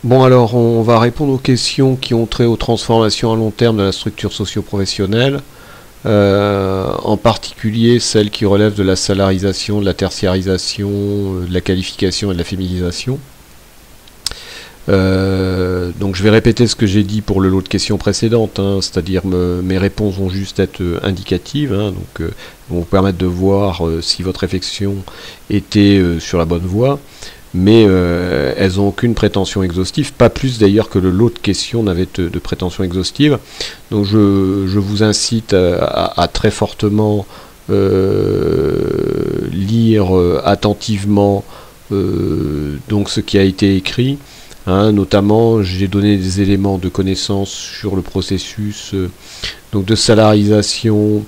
Bon, alors, on va répondre aux questions qui ont trait aux transformations à long terme de la structure socio-professionnelle, en particulier celles qui relèvent de la salarisation, de la tertiarisation, de la qualification et de la féminisation. Donc je vais répéter ce que j'ai dit pour le lot de questions précédentes, hein, c'est-à-dire mes réponses vont juste être indicatives, hein, donc vont vous permettre de voir si votre réflexion était sur la bonne voie, mais elles n'ont aucune prétention exhaustive, pas plus d'ailleurs que le lot de questions n'avait de prétention exhaustive. Donc je vous incite à très fortement lire attentivement donc ce qui a été écrit. Hein, notamment, j'ai donné des éléments de connaissance sur le processus donc de salarisation,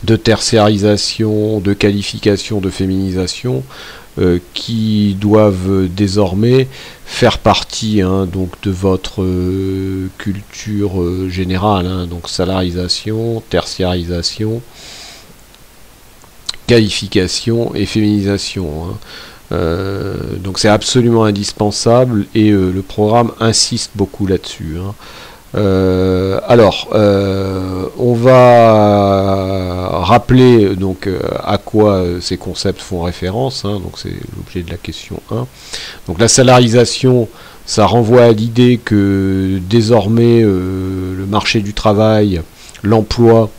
de tertiarisation, de qualification, de féminisation, qui doivent désormais faire partie hein, donc de votre culture générale. Hein, donc salarisation, tertiarisation, qualification et féminisation. Hein. Donc c'est absolument indispensable et le programme insiste beaucoup là-dessus. Hein. On va rappeler donc à quoi ces concepts font référence. Hein, donc c'est l'objet de la question 1. Donc la salarisation, ça renvoie à l'idée que désormais le marché du travail, l'emploi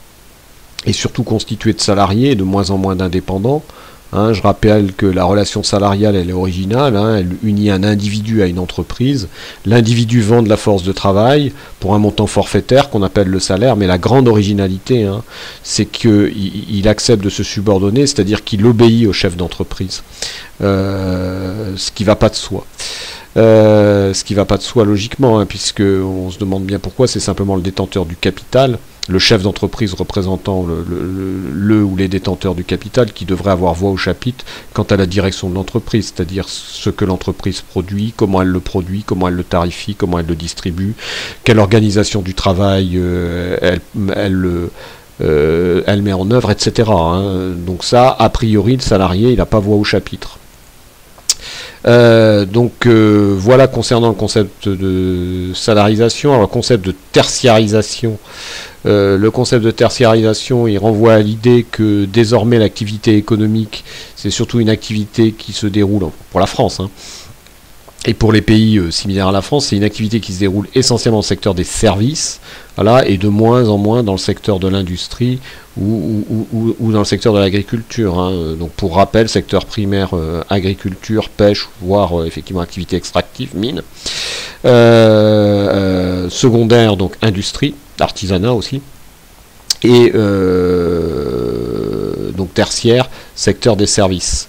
est surtout constitué de salariés et de moins en moins d'indépendants. Hein, je rappelle que la relation salariale, elle est originale, hein, elle unit un individu à une entreprise. L'individu vend de la force de travail pour un montant forfaitaire qu'on appelle le salaire, mais la grande originalité, hein, c'est qu'il accepte de se subordonner, c'est-à-dire qu'il obéit au chef d'entreprise, ce qui ne va pas de soi. Ce qui ne va pas de soi logiquement, hein, puisque on se demande bien pourquoi, c'est simplement le détenteur du capital, le chef d'entreprise représentant le ou les détenteurs du capital qui devrait avoir voix au chapitre quant à la direction de l'entreprise, c'est-à-dire ce que l'entreprise produit, comment elle le tarifie, comment elle le distribue, quelle organisation du travail elle met en œuvre, etc. Hein. Donc ça, a priori, le salarié, il n'a pas voix au chapitre. Voilà concernant le concept de salarisation. Alors le concept de tertiarisation, il renvoie à l'idée que désormais l'activité économique, c'est surtout une activité qui se déroule, pour la France, hein, et pour les pays similaires à la France, c'est une activité qui se déroule essentiellement dans le secteur des services, voilà, et de moins en moins dans le secteur de l'industrie ou dans le secteur de l'agriculture. Hein. Donc pour rappel, secteur primaire, agriculture, pêche, voire effectivement activité extractive, mine. Secondaire, donc industrie, artisanat aussi. Et donc tertiaire, secteur des services.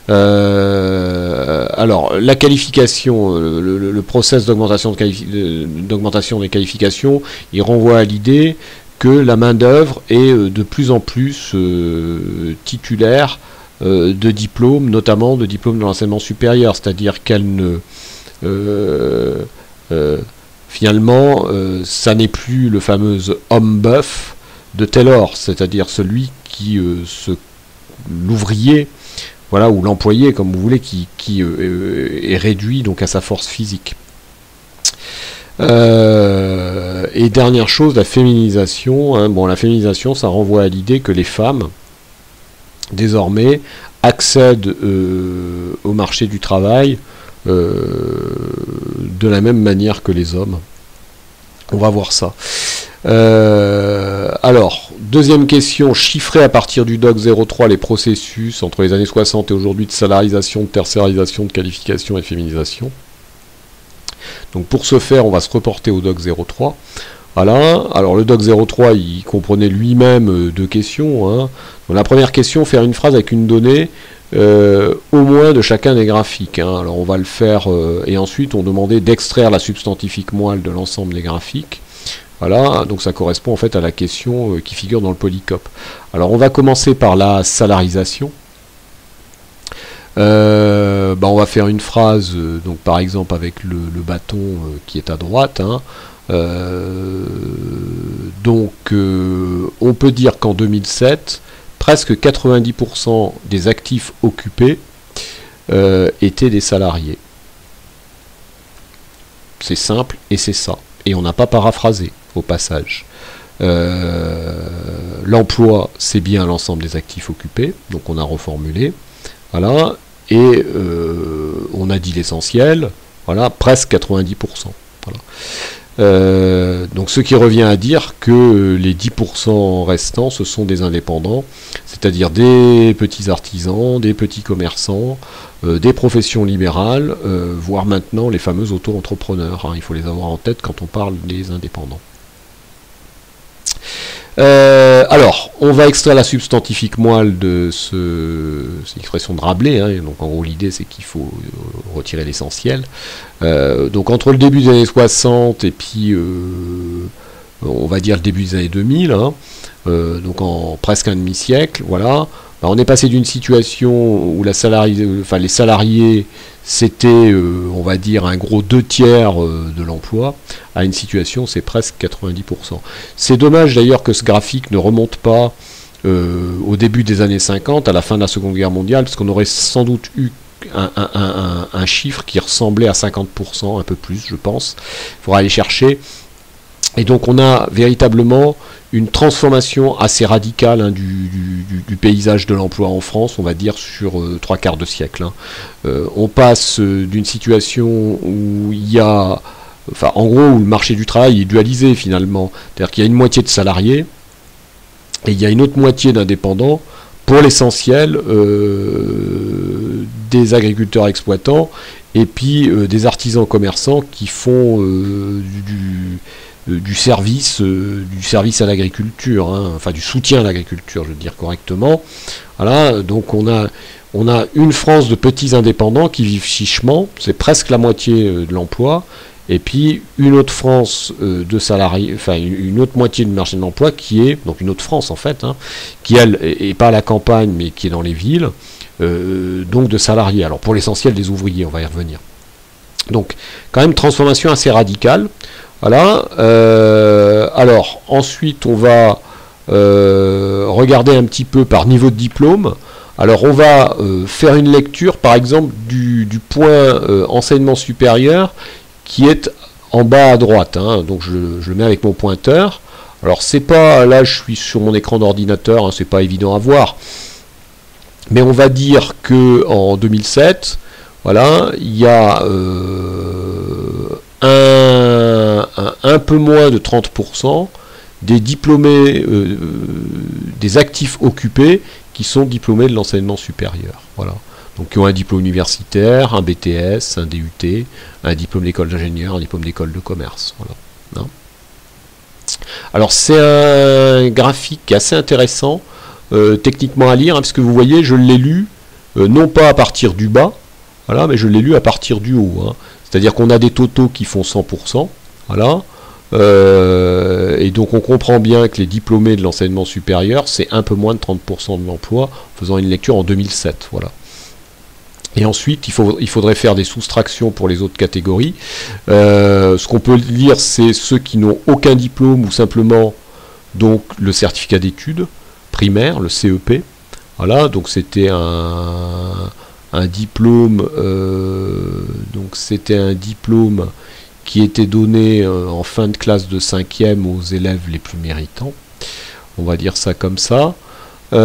Alors, la qualification, le process d'augmentation des qualifications, il renvoie à l'idée que la main-d'œuvre est de plus en plus titulaire de diplômes, notamment de diplômes de l'enseignement supérieur, c'est-à-dire qu'elle ne... finalement, ça n'est plus le fameux homme bœuf de Taylor, c'est-à-dire celui qui l'ouvrier, voilà, ou l'employé, comme vous voulez, qui est réduit donc à sa force physique. Et dernière chose, la féminisation. Hein, bon, la féminisation, ça renvoie à l'idée que les femmes, désormais, accèdent au marché du travail de la même manière que les hommes. On va voir ça. Alors, deuxième question, chiffrer à partir du doc 03 les processus entre les années 60 et aujourd'hui de salarisation, de tertiarisation, de qualification et de féminisation. Donc pour ce faire, on va se reporter au doc 03. Voilà, alors le doc 03, il comprenait lui-même deux questions. Hein. Donc la première question, faire une phrase avec une donnée au moins de chacun des graphiques. Hein. Alors on va le faire, et ensuite on demandait d'extraire la substantifique moelle de l'ensemble des graphiques. Voilà, donc ça correspond en fait à la question qui figure dans le polycope. Alors on va commencer par la salarisation. On va faire une phrase, donc par exemple avec le bâton qui est à droite. Hein. On peut dire qu'en 2007, presque 90% des actifs occupés étaient des salariés. c'est simple et c'est ça. Et on n'a pas paraphrasé au passage. L'emploi, c'est bien l'ensemble des actifs occupés, donc on a reformulé. Voilà, et on a dit l'essentiel, voilà, presque 90%. Voilà. Donc ce qui revient à dire que les 10% restants, ce sont des indépendants, c'est-à-dire des petits artisans, des petits commerçants, des professions libérales, voire maintenant les fameux auto-entrepreneurs. Hein, il faut les avoir en tête quand on parle des indépendants. Alors, on va extraire la substantifique moelle de cette expression de Rabelais. Hein, donc en gros, l'idée, c'est qu'il faut retirer l'essentiel. Donc entre le début des années 60 et puis, on va dire le début des années 2000, hein, donc en presque un demi-siècle, voilà, on est passé d'une situation où les salariés, c'était, on va dire, un gros 2/3 de l'emploi, à une situation, c'est presque 90%. C'est dommage d'ailleurs que ce graphique ne remonte pas au début des années 50, à la fin de la Seconde Guerre mondiale, parce qu'on aurait sans doute eu un chiffre qui ressemblait à 50%, un peu plus, je pense. Il faudra aller chercher. Et donc on a véritablement une transformation assez radicale, hein, du paysage de l'emploi en France, on va dire sur 3/4 de siècle. Hein. On passe d'une situation où il y a, enfin en gros où le marché du travail est dualisé finalement, c'est-à-dire qu'il y a une moitié de salariés et il y a une autre moitié d'indépendants, pour l'essentiel des agriculteurs exploitants et puis des artisans commerçants qui font du service à l'agriculture, hein, enfin du soutien à l'agriculture, je veux dire correctement. Voilà, donc on a une France de petits indépendants qui vivent chichement, c'est presque la moitié de l'emploi, et puis une autre France de salariés, enfin une autre moitié du marché de l'emploi qui est, donc une autre France en fait, hein, qui elle est pas à la campagne mais qui est dans les villes, donc de salariés. Alors pour l'essentiel des ouvriers, on va y revenir. Donc quand même transformation assez radicale. Voilà. Alors ensuite on va regarder un petit peu par niveau de diplôme. Alors on va faire une lecture par exemple du point enseignement supérieur qui est en bas à droite. Hein. Donc je le mets avec mon pointeur. Alors c'est pas, là je suis sur mon écran d'ordinateur, hein, c'est pas évident à voir. Mais on va dire que en 2007, voilà, il y a un peu moins de 30% des diplômés, des actifs occupés qui sont diplômés de l'enseignement supérieur. Voilà. Donc qui ont un diplôme universitaire, un BTS, un DUT, un diplôme d'école d'ingénieur, un diplôme d'école de commerce. Voilà. Non. Alors c'est un graphique assez intéressant, techniquement à lire, hein, parce que vous voyez, je l'ai lu, non pas à partir du bas, voilà, mais je l'ai lu à partir du haut. Hein. C'est-à-dire qu'on a des totaux qui font 100%, voilà, et donc on comprend bien que les diplômés de l'enseignement supérieur, c'est un peu moins de 30% de l'emploi, en faisant une lecture en 2007, voilà. Et ensuite, il faudrait faire des soustractions pour les autres catégories. Ce qu'on peut lire, c'est ceux qui n'ont aucun diplôme ou simplement donc le certificat d'études primaire, le CEP. Voilà, donc c'était un diplôme, qui était donné en fin de classe de 5e aux élèves les plus méritants. On va dire ça comme ça. Donc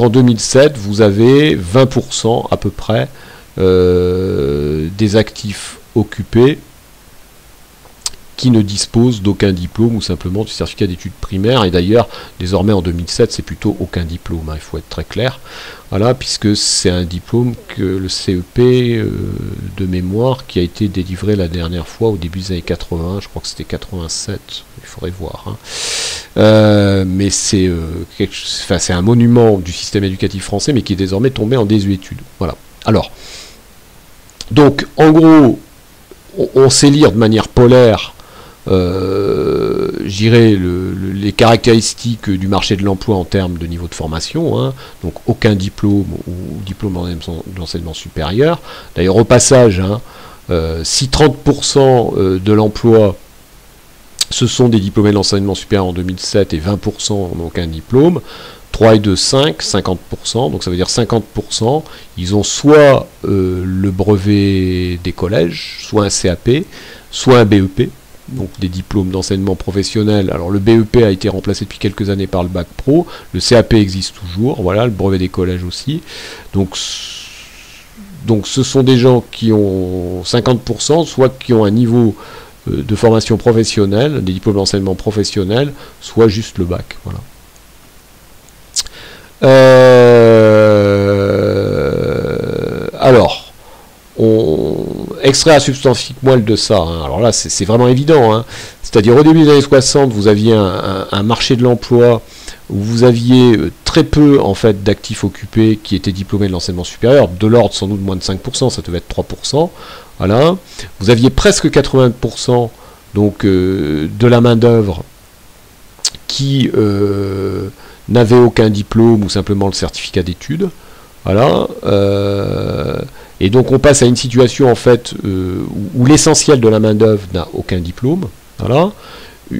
en 2007, vous avez 20% à peu près des actifs occupés qui ne disposent d'aucun diplôme ou simplement du certificat d'études primaires. Et d'ailleurs, désormais en 2007, c'est plutôt aucun diplôme, hein, il faut être très clair. Voilà, puisque c'est un diplôme que le CEP de mémoire qui a été délivré la dernière fois au début des années 80, je crois que c'était 87, il faudrait voir. Hein. Mais c'est un monument du système éducatif français, mais qui est désormais tombé en désuétude. Voilà. Alors, donc en gros, on sait lire de manière polaire, j'irais les caractéristiques du marché de l'emploi en termes de niveau de formation, hein, donc aucun diplôme ou diplôme d'enseignement supérieur. D'ailleurs au passage, hein, si 30% de l'emploi ce sont des diplômés de l'enseignement supérieur en 2007 et 20% n'ont aucun diplôme, 3 et 2, 5, 50%, donc ça veut dire 50%, ils ont soit le brevet des collèges, soit un CAP, soit un BEP, donc des diplômes d'enseignement professionnel. Alors le BEP a été remplacé depuis quelques années par le bac pro, le CAP existe toujours, voilà, le brevet des collèges aussi. Donc ce sont des gens qui ont 50%, soit qui ont un niveau de formation professionnelle, des diplômes d'enseignement professionnel, soit juste le bac. Voilà. Alors, extrait à substance physique moelle de ça, hein. Alors là c'est vraiment évident, hein. C'est-à-dire au début des années 60, vous aviez un marché de l'emploi où vous aviez très peu en fait d'actifs occupés qui étaient diplômés de l'enseignement supérieur, de l'ordre sans doute moins de 5%, ça devait être 3%. Voilà. Vous aviez presque 80% donc, de la main-d'œuvre qui n'avait aucun diplôme ou simplement le certificat d'études. Voilà. Et donc on passe à une situation en fait où l'essentiel de la main-d'œuvre n'a aucun diplôme. Voilà.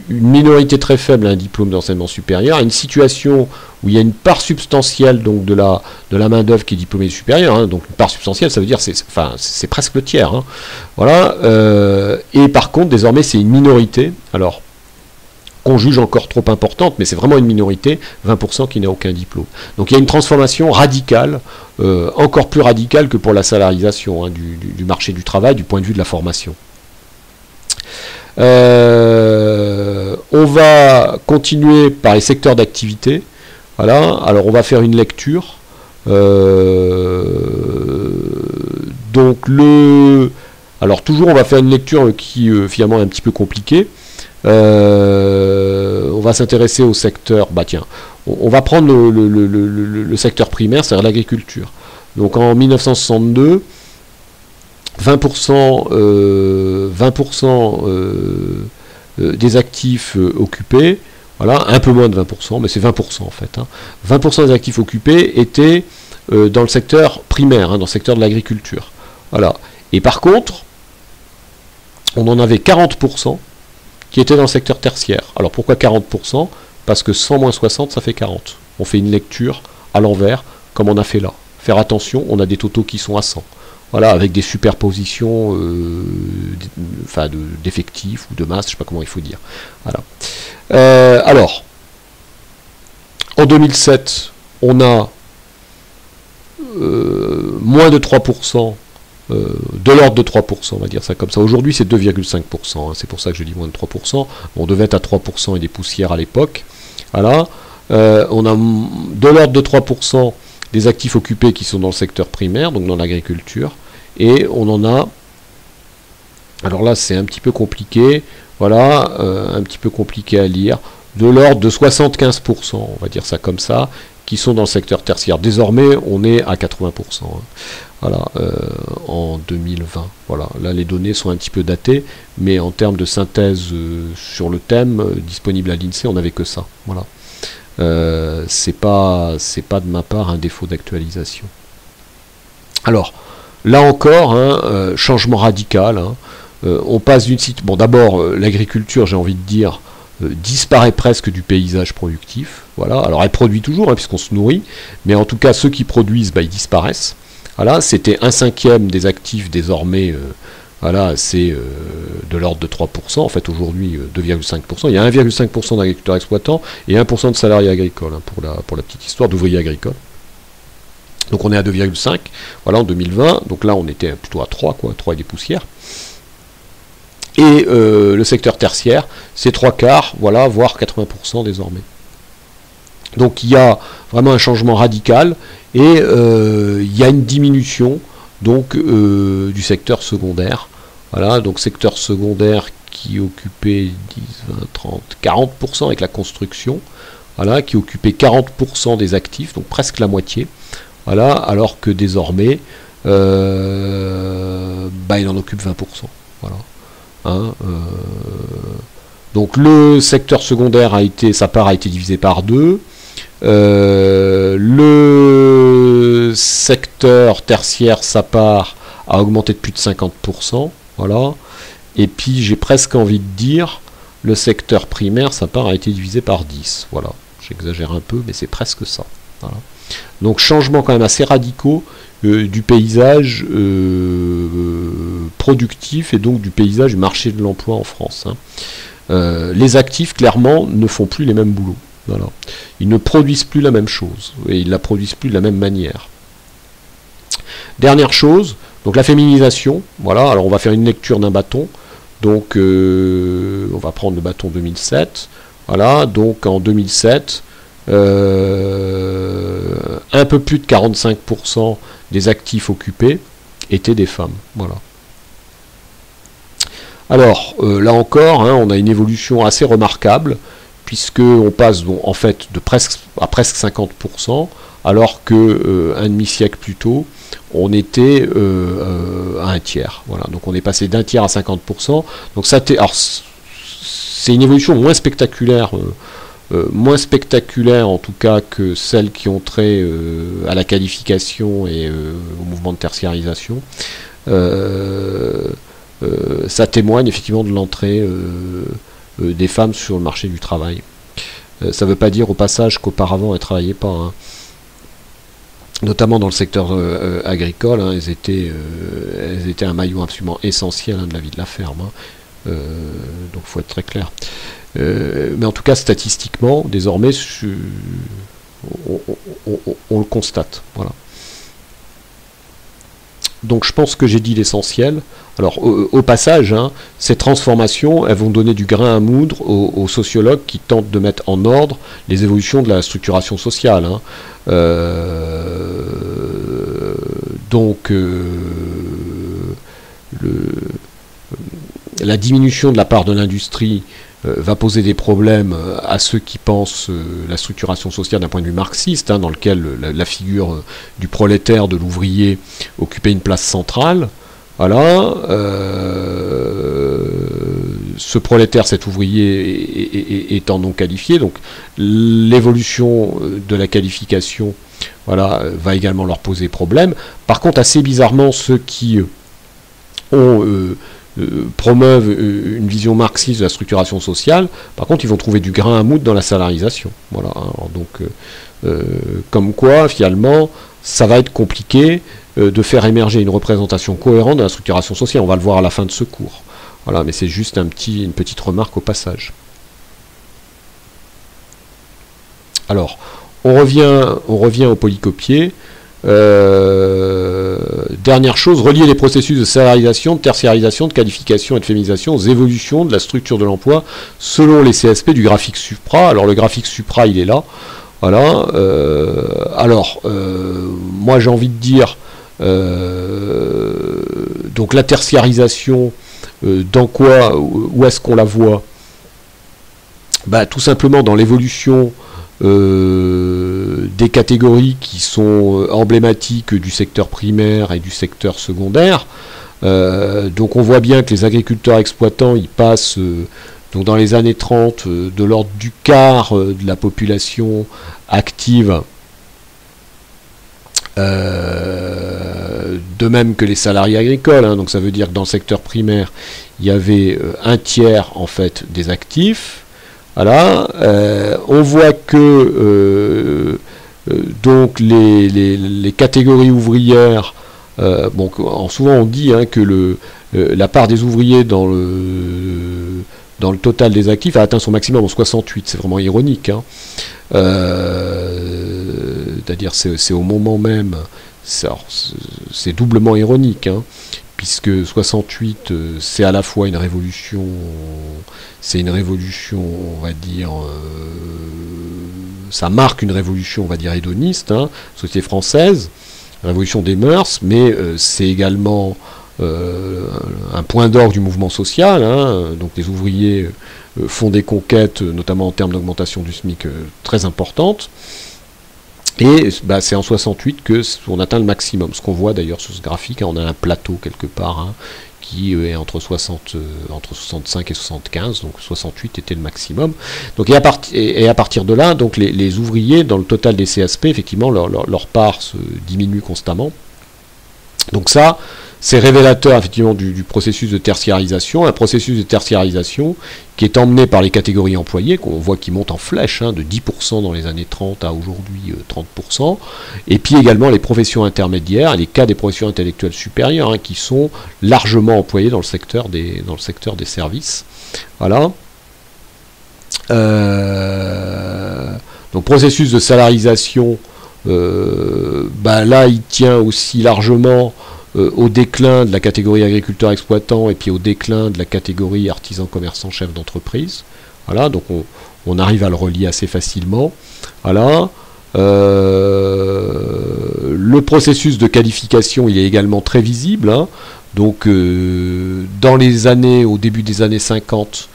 Une minorité très faible a un diplôme d'enseignement supérieur, une situation où il y a une part substantielle donc, de la main-d'œuvre qui est diplômée supérieure, hein, donc une part substantielle, ça veut dire c'est presque le tiers. Hein, voilà, et par contre, désormais, c'est une minorité, alors qu'on juge encore trop importante, mais c'est vraiment une minorité, 20% qui n'a aucun diplôme. Donc il y a une transformation radicale, encore plus radicale que pour la salarisation hein, du marché du travail, du point de vue de la formation. On va continuer par les secteurs d'activité. Voilà. Alors on va faire une lecture. Donc alors toujours on va faire une lecture qui finalement est un petit peu compliquée. On va s'intéresser au secteur. Bah tiens, on va prendre le secteur primaire, c'est-à-dire l'agriculture. Donc en 1962. 20% des actifs occupés, voilà, un peu moins de 20%, mais c'est 20% en fait. Hein. 20% des actifs occupés étaient dans le secteur primaire, hein, dans le secteur de l'agriculture. Voilà. Et par contre, on en avait 40% qui étaient dans le secteur tertiaire. Alors pourquoi 40%? Parce que 100 moins 60, ça fait 40. On fait une lecture à l'envers, comme on a fait là. Faire attention, on a des totaux qui sont à 100. Voilà, avec des superpositions d'effectifs ou de masse, je ne sais pas comment il faut dire. Voilà. Alors, en 2007, on a moins de 3%, de l'ordre de 3%, on va dire ça comme ça. Aujourd'hui, c'est 2,5%, hein, c'est pour ça que je dis moins de 3%. On devait être à 3% et des poussières à l'époque. Voilà. On a de l'ordre de 3% des actifs occupés qui sont dans le secteur primaire, donc dans l'agriculture. Et on en a, alors là c'est un petit peu compliqué, voilà, un petit peu compliqué à lire, de l'ordre de 75%, on va dire ça comme ça, qui sont dans le secteur tertiaire. Désormais, on est à 80%, hein, voilà, en 2020. Voilà, là les données sont un petit peu datées, mais en termes de synthèse sur le thème disponible à l'INSEE, on n'avait que ça. Voilà. C'est pas de ma part un défaut d'actualisation. Alors, là encore, hein, changement radical. Hein, on passe d'une situation... Bon, d'abord, l'agriculture, j'ai envie de dire, disparaît presque du paysage productif. Voilà. Alors, elle produit toujours, hein, puisqu'on se nourrit, mais en tout cas, ceux qui produisent, bah, ils disparaissent. Voilà, c'était 1/5 des actifs désormais... Voilà, c'est de l'ordre de 3%, en fait aujourd'hui 2,5%. Il y a 1,5% d'agriculteurs exploitants et 1% de salariés agricoles, hein, pour la petite histoire, d'ouvriers agricoles. Donc on est à 2,5, voilà, en 2020, donc là on était plutôt à 3, quoi, 3 et des poussières. Et le secteur tertiaire, c'est 3/4, voilà, voire 80% désormais. Donc il y a vraiment un changement radical et il y a une diminution donc du secteur secondaire. Voilà, donc secteur secondaire qui occupait 10, 20, 30, 40% avec la construction, voilà, qui occupait 40% des actifs, donc presque la moitié, voilà, alors que désormais, bah, il en occupe 20%. Voilà. Hein, donc le secteur secondaire sa part a été divisée par 2. Le secteur tertiaire, sa part a augmenté de plus de 50%. Voilà. Et puis j'ai presque envie de dire, le secteur primaire, sa part a été divisée par 10. Voilà. j'exagère un peu, mais c'est presque ça. Voilà. Donc changement quand même assez radicaux du paysage productif et donc du paysage du marché de l'emploi en France. Les actifs, clairement, ne font plus les mêmes boulots. Voilà. Ils ne produisent plus la même chose et ils ne la produisent plus de la même manière. Dernière chose, donc la féminisation. Voilà, alors on va faire une lecture d'un bâton. Donc on va prendre le bâton 2007. Voilà, donc en 2007, un peu plus de 45% des actifs occupés étaient des femmes. Voilà. Alors, là encore, on a une évolution assez remarquable, puisqu'on passe donc, en fait à presque 50%, alors qu'un demi-siècle plus tôt, on était à un tiers. Voilà. Donc on est passé d'un tiers à 50%. Donc ça, c'est une évolution moins spectaculaire en tout cas que celles qui ont trait à la qualification et au mouvement de tertiarisation. Ça témoigne effectivement de l'entrée des femmes sur le marché du travail. Ça ne veut pas dire au passage qu'auparavant elles ne travaillaient pas. Notamment dans le secteur agricole, elles étaient un maillon absolument essentiel de la vie de la ferme. Donc il faut être très clair. Mais en tout cas, statistiquement, désormais, on le constate. Voilà. Donc je pense que j'ai dit l'essentiel. Alors au passage, ces transformations, elles vont donner du grain à moudre aux sociologues qui tentent de mettre en ordre les évolutions de la structuration sociale. Donc la diminution de la part de l'industrie va poser des problèmes à ceux qui pensent la structuration sociale d'un point de vue marxiste, dans lequel la figure du prolétaire, de l'ouvrier, occupait une place centrale. Voilà. Ce prolétaire, cet ouvrier étant non qualifié, donc l'évolution de la qualification, voilà, va également leur poser problème. Par contre, assez bizarrement, ceux qui promeuvent une vision marxiste de la structuration sociale, par contre ils vont trouver du grain à moudre dans la salarisation. Voilà. Alors, donc comme quoi finalement ça va être compliqué de faire émerger une représentation cohérente de la structuration sociale. On va le voir à la fin de ce cours. Voilà, mais c'est juste une petite remarque au passage. Alors on revient au polycopier. Dernière chose, relier les processus de salarisation, de tertiarisation, de qualification et de féminisation aux évolutions de la structure de l'emploi selon les CSP du graphique supra. Alors le graphique supra, il est là. Voilà. Moi j'ai envie de dire, donc la tertiarisation, dans quoi, où est-ce qu'on la voit? Tout simplement dans l'évolution des catégories qui sont emblématiques du secteur primaire et du secteur secondaire. Donc on voit bien que les agriculteurs exploitants, ils passent donc dans les années 30 de l'ordre du quart de la population active, de même que les salariés agricoles, donc ça veut dire que dans le secteur primaire, il y avait un tiers en fait des actifs. Voilà, on voit que donc les catégories ouvrières, souvent on dit que la part des ouvriers dans le total des actifs a atteint son maximum en 68, c'est vraiment ironique. C'est-à-dire c'est au moment même, c'est doublement ironique, puisque 68, c'est à la fois une révolution, on va dire, ça marque une révolution, on va dire, hédoniste, société française, révolution des mœurs, mais c'est également un point d'orgue du mouvement social, donc les ouvriers font des conquêtes, notamment en termes d'augmentation du SMIC, très importantes. Et c'est en 68 qu'on atteint le maximum. Ce qu'on voit d'ailleurs sur ce graphique, on a un plateau quelque part qui est entre 65 et 75, donc 68 était le maximum. Donc, et à partir de là, donc les ouvriers, dans le total des CSP, effectivement, leur part se diminue constamment. Donc ça, c'est révélateur effectivement du processus de tertiarisation, un processus de tertiarisation qui est emmené par les catégories employées, qu'on voit qui montent en flèche, hein, de 10% dans les années 30 à aujourd'hui 30%, et puis également les professions intermédiaires, les cas des professions intellectuelles supérieures, hein, qui sont largement employés dans le secteur des services. Voilà. Donc processus de salarisation, là il tient aussi largement au déclin de la catégorie agriculteur exploitant et puis au déclin de la catégorie artisan commerçant chef d'entreprise. Voilà, donc on arrive à le relier assez facilement. Voilà. Le processus de qualification, il est également très visible, hein. Donc dans les années, au début des années 50,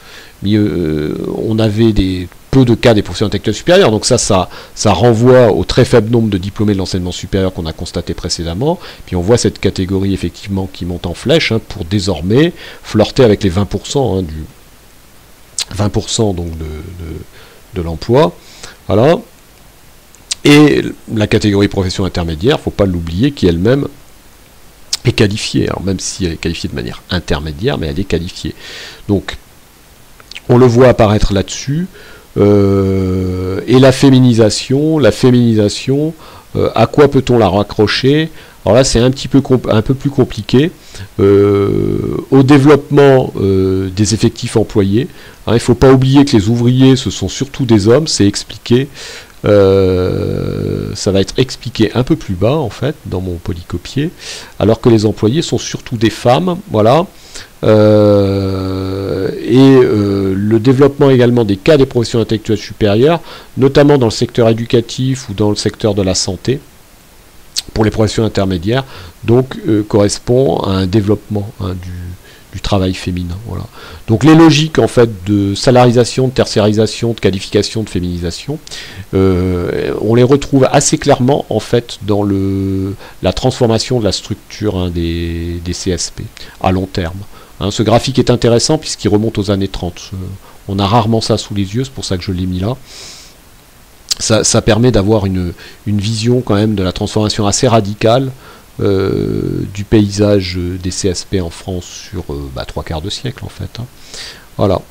on avait peu de cas des professions intellectuelles supérieures, donc ça renvoie au très faible nombre de diplômés de l'enseignement supérieur qu'on a constaté précédemment, puis on voit cette catégorie effectivement qui monte en flèche, hein, pour désormais flirter avec les 20%, hein, 20% donc de l'emploi, voilà. Et la catégorie profession intermédiaire, il ne faut pas l'oublier, qui elle-même est qualifiée, alors même si elle est qualifiée de manière intermédiaire, mais elle est qualifiée. Donc on le voit apparaître là-dessus. Et la féminisation, à quoi peut-on la raccrocher? Alors là, c'est un peu plus compliqué. Au développement des effectifs employés. Hein, il ne faut pas oublier que les ouvriers, ce sont surtout des hommes, c'est expliqué. Ça va être expliqué un peu plus bas, en fait, dans mon polycopier, alors que les employés sont surtout des femmes, voilà. Le développement également des cas des professions intellectuelles supérieures, notamment dans le secteur éducatif ou dans le secteur de la santé, pour les professions intermédiaires, donc correspond à un développement, hein, du travail féminin. Voilà. Donc les logiques en fait de salarisation, de tertiarisation, de qualification, de féminisation, on les retrouve assez clairement en fait dans la transformation de la structure, hein, des CSP à long terme. Hein, ce graphique est intéressant puisqu'il remonte aux années 30. On a rarement ça sous les yeux, c'est pour ça que je l'ai mis là. Ça permet d'avoir une vision quand même de la transformation assez radicale du paysage des CSP en France sur 3/4 de siècle en fait. Hein. Voilà.